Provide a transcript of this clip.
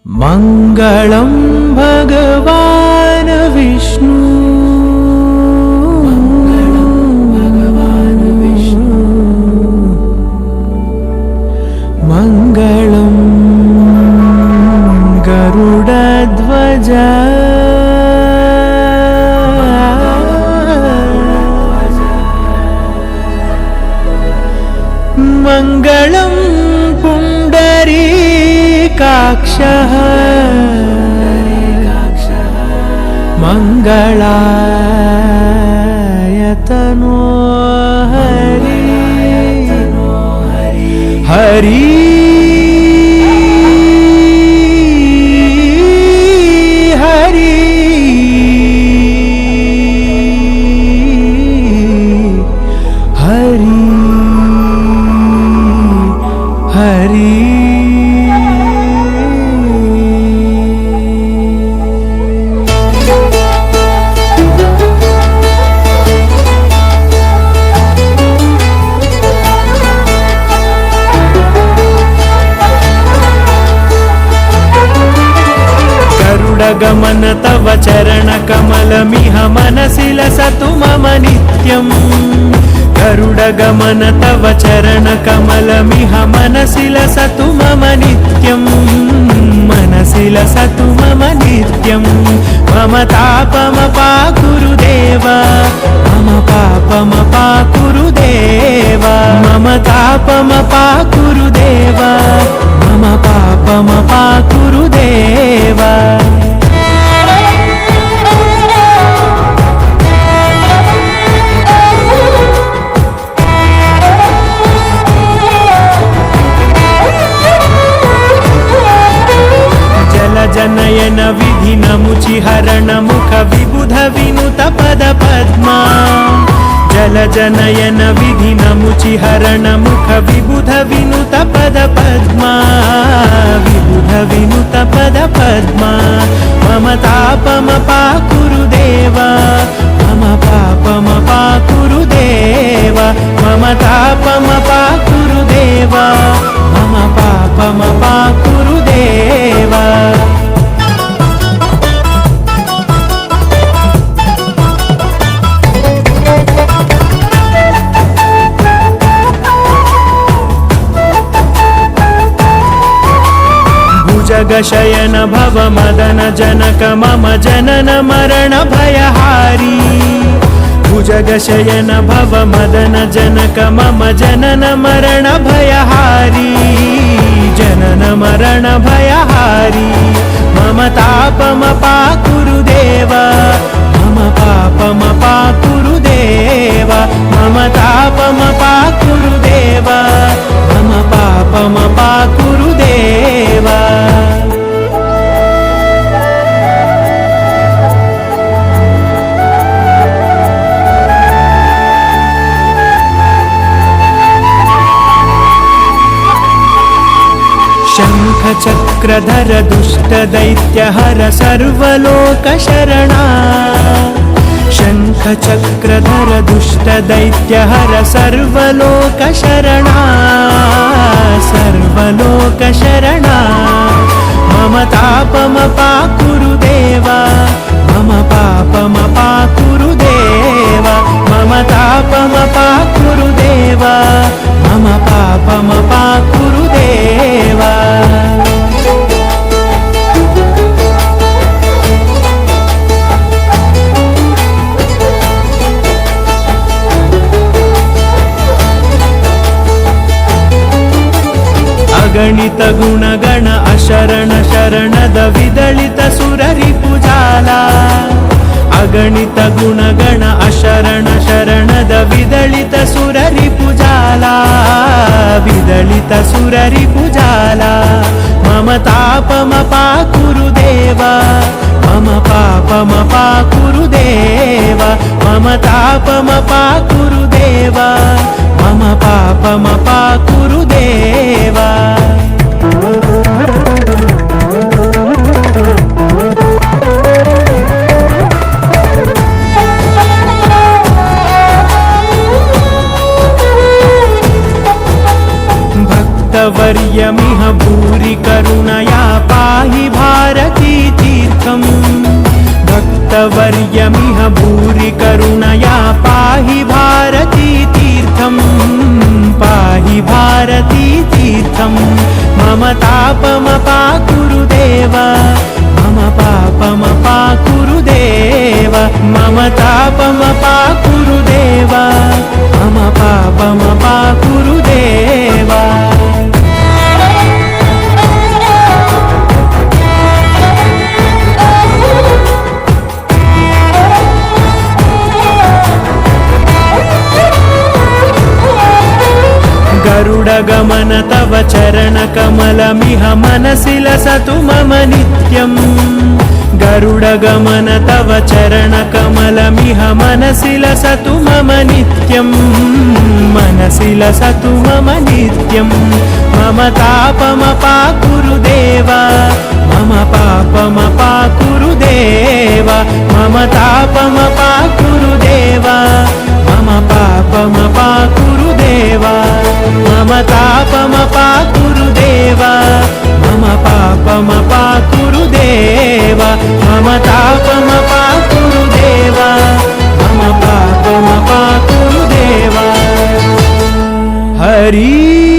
मङ्गलं भगवान् विष्णु मङ्गलं गरुडध्वज मङ्गलं पुण्डरीकाक्षः मङ्गलायतनो हरि हरि हरि हरि हरि गरुडगमन तव चरणकमलमिह मनसि लसतु मम नित्यम् गरुडगमन तव चरणकमलमिह मनसि लसतु मम नित्यम् मनसि लसतु मम नित्यम् मम तापमपाकुरु देव मम पापमपाकुरु देव मम तापमपाकुरु देव मम पापमपाकुरु देव जनयन विधिनमुचिहरण मुख विबुध विनुत पद पद्मा जल जनयन विधिनमुचिहरण मुख विबुध विनुत पद पद्मा विबुध विनुत पद पद्मा मम तापमपाकुरु देव मम पापमपाकुरु देव मम तापमपाकुरु देव मम पापमपाकुरु देव जगशयन भव मदन जनक मम जनन मरण भयहारी भुजगशयन भव मदन जनक मम जनन मरण भयहारी जनन मरण भयहारी मम तापमपाकुरु देव मम पापमपाकुरु देव मम तापमपाकुरु देव मम पापमपाकुरु देव शङ्खचक्रधर दुष्टदैत्यहर सर्वलोकशरणा शङ्खचक्रधर दुष्टदैत्यहर सर्वलोकशरणा सर्वलोकशरणा मम तापमपाकुरु देव मम पापमपाकुरु देव मम तापमपाकुरु देव मम पापमपाकुरु देव अगणित गुणगण अशरण शरणद विदलित सुररिपुजाला अगणित गुणगण अशरण शरणद विदलित सुररिपुजाला विदलित सुररिपुजाला मम तापमपाकुरु देव मम पापमपाकुरु देव मम तापमपाकुरु देव मम पापमपाकुरु देव भक्तवर्यमिह भूरि करुणया पाहि पाहि भारती तीर्थम् भक्तवर्यमिह भूरि करुणया पाहि भारती तीर्थम् पाहि भारती तीर्थम् मम तापमपाकुरु देव मम पापमपाकुरु देव मम तापमपाकुरु देव मम पापमपाकुरु देव गरुडगमन तव चरणकमलमिह मनसि लसतु मम नित्यम् गरुडगमन तव चरणकमलमिह मनसि लसतु मम नित्यम् मनसि लसतु मम नित्यम् मम तापमपाकुरु देव मम पापमपाकुरु देव मम तापमपाकुरु देव मम पापमपाकुरु देव मम तापमपाकुरु देव मम पापमपाकुरु देव मम तापमपाकुरु देव मम पापमपाकुरु देव हरि